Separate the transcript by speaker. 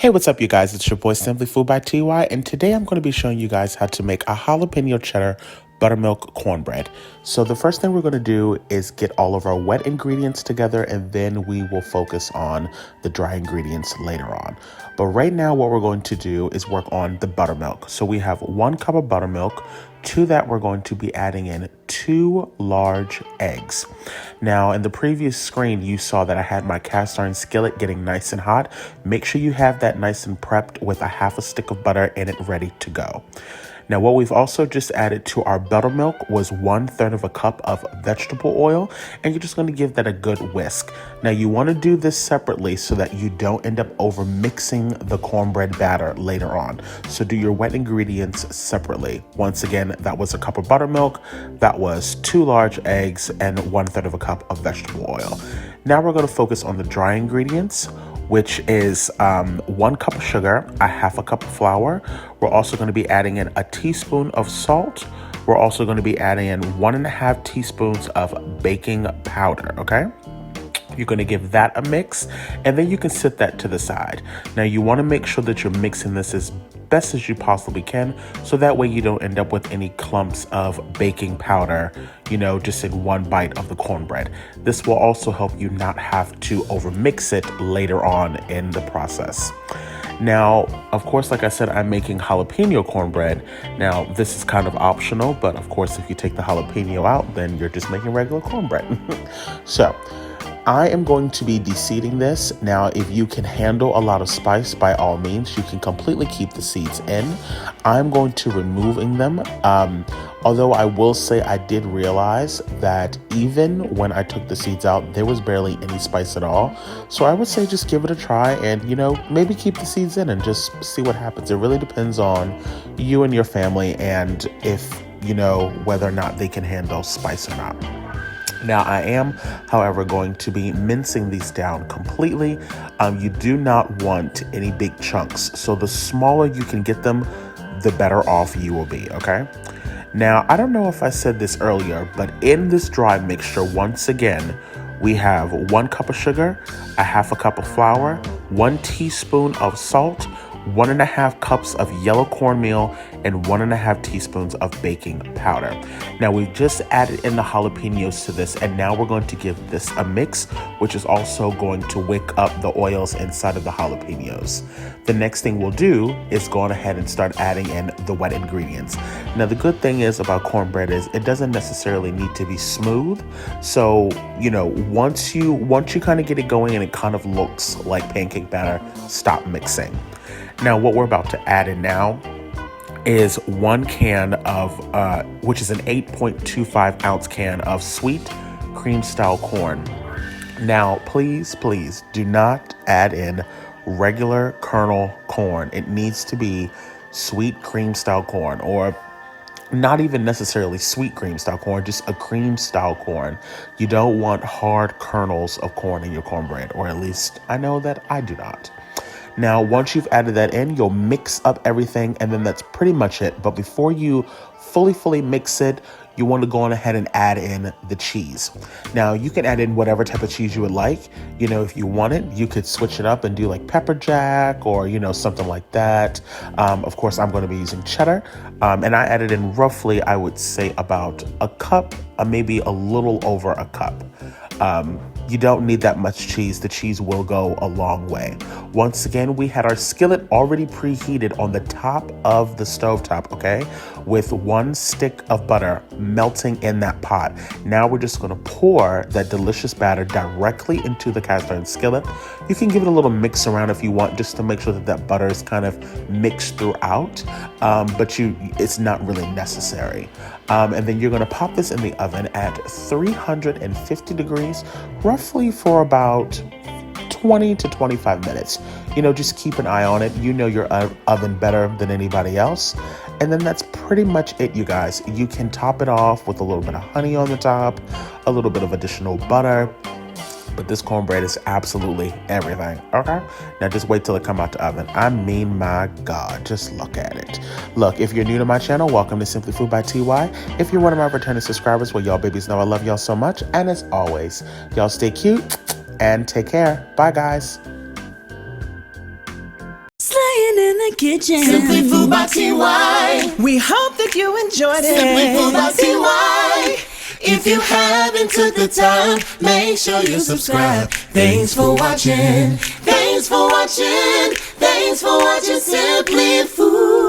Speaker 1: Hey, what's up, you guys? It's your boy Simply Food by TY, and today I'm going to be showing you guys how to make a jalapeno cheddar buttermilk cornbread. So the first thing we're going to do is get all of our wet ingredients together, and then we will focus on the dry ingredients later on. But right now, what we're going to do is work on the buttermilk. So we have 1 cup of buttermilk. To that, we're going to be adding in 2 large eggs. Now, in the previous screen, you saw that I had my cast iron skillet getting nice and hot. Make sure you have that nice and prepped with a half a stick of butter in it ready to go. Now, what we've also just added to our buttermilk was 1/3 of a cup of vegetable oil, and you're just going to give that a good whisk. Now, you want to do this separately so that you don't end up over mixing the cornbread batter later on. So do your wet ingredients separately. Once again, that was a cup of buttermilk, that was 2 large eggs, and 1/3 of a cup of vegetable oil. Now we're going to focus on the dry ingredients, which is 1 cup of sugar, a half a cup of flour. We're also going to be adding in a teaspoon of salt. We're also going to be adding in 1.5 teaspoons of baking powder, okay? You're going to give that a mix, and then you can set that to the side. Now, you want to make sure that you're mixing this as best as you possibly can, so that way you don't end up with any clumps of baking powder, just in one bite of the cornbread. This will also help you not have to overmix it later on in the process. Now, of course, like I said, I'm making jalapeno cornbread. Now, this is kind of optional, but of course, if you take the jalapeno out, then you're just making regular cornbread. So, I am going to be de-seeding this. Now, if you can handle a lot of spice, by all means, you can completely keep the seeds in. I'm going to removing them. Although I will say I did realize that even when I took the seeds out, there was barely any spice at all. So I would say just give it a try and, maybe keep the seeds in and just see what happens. It really depends on you and your family and if, whether or not they can handle spice or not. Now, I am, however, going to be mincing these down completely. You do not want any big chunks. So the smaller you can get them, the better off you will be, okay? Now, I don't know if I said this earlier, but in this dry mixture, once again, we have 1 cup of sugar, a half a cup of flour, 1 teaspoon of salt, 1.5 cups of yellow cornmeal, and 1.5 teaspoons of baking powder. Now, we've just added in the jalapenos to this, and now we're going to give this a mix, which is also going to wick up the oils inside of the jalapenos. The next thing we'll do is go on ahead and start adding in the wet ingredients. Now, the good thing is about cornbread is it doesn't necessarily need to be smooth. So, once you kind of get it going and it kind of looks like pancake batter, stop mixing. Now, what we're about to add in now is 1 can of, which is an 8.25 ounce can of sweet cream style corn. Now, please do not add in regular kernel corn. It needs to be sweet cream style corn, or not even necessarily sweet cream style corn, just a cream style corn. You don't want hard kernels of corn in your cornbread, or at least I know that I do not. Now, once you've added that in, you'll mix up everything, and then that's pretty much it. But before you fully mix it, you want to go on ahead and add in the cheese. Now, you can add in whatever type of cheese you would like. If you want it, you could switch it up and do like pepper jack or, something like that. Of course, I'm going to be using cheddar. And I added in roughly, I would say about a cup, maybe a little over a cup. You don't need that much cheese. The cheese will go a long way. Once again, we had our skillet already preheated on the top of the stovetop, okay? With 1 stick of butter melting in that pot. Now we're just gonna pour that delicious batter directly into the cast iron skillet. You can give it a little mix around if you want, just to make sure that that butter is kind of mixed throughout, but it's not really necessary. And then you're gonna pop this in the oven at 350 degrees, roughly for about 20 to 25 minutes. Just keep an eye on it. You know your oven better than anybody else. And then that's pretty much it, you guys. You can top it off with a little bit of honey on the top, a little bit of additional butter. But this cornbread is absolutely everything, okay? Now just wait till it come out the oven. I mean, my God, just look at it. Look, if you're new to my channel, welcome to Simply Food by TY. If you're one of my returning subscribers, well, y'all babies know I love y'all so much. And as always, y'all stay cute and take care. Bye, guys.
Speaker 2: the kitchen.
Speaker 3: Simply Food by TY.
Speaker 2: We hope that you enjoyed it.
Speaker 3: Simply Food by TY. If you haven't took the time, make sure you subscribe. Thanks for watching. Thanks for watching. Thanks for watching Simply Food.